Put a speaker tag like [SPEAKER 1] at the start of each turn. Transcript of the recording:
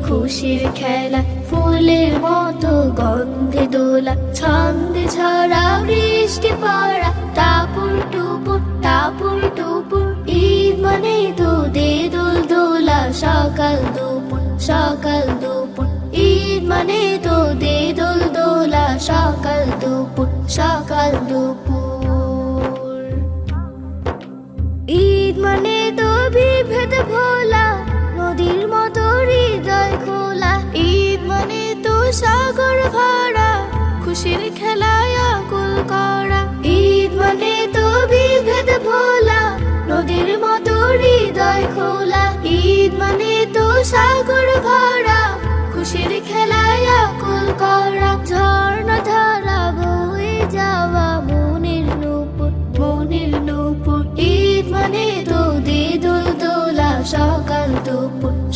[SPEAKER 1] খুশির খেলা, ফুলের মতো গন্ধে দোলা, ছন্দে ছড়া বৃষ্টি পড়া, টাপুর টুপুর টাপুর টুপুর। ঈদ মানে তো দে দোল দোলা, সকাল দুপুর সকাল দুপুর। ঈদ মানে তো দে দোল দোলা, সকাল দুপুর সকাল দুপুর। ঈদ মানে তো বিভেদ ভোলা, নদীর মতো হৃদয় খোলা। ঈদ মানে তো সাগর ভরা, খুশির খেলায় আকুল করা। ঈদ মানে তো বিভেদ ভোলা, নদীর মতো হৃদয় খোলা। ঈদ মানে তো সাগর ভরা, খুশির খেলায় আকুল করা। ঝর্ণা ধারা বয়ে যাওয়া মনের নূপুর মনের নূপুর। ঈদ মানে তো দে দোল দোলা, সকাল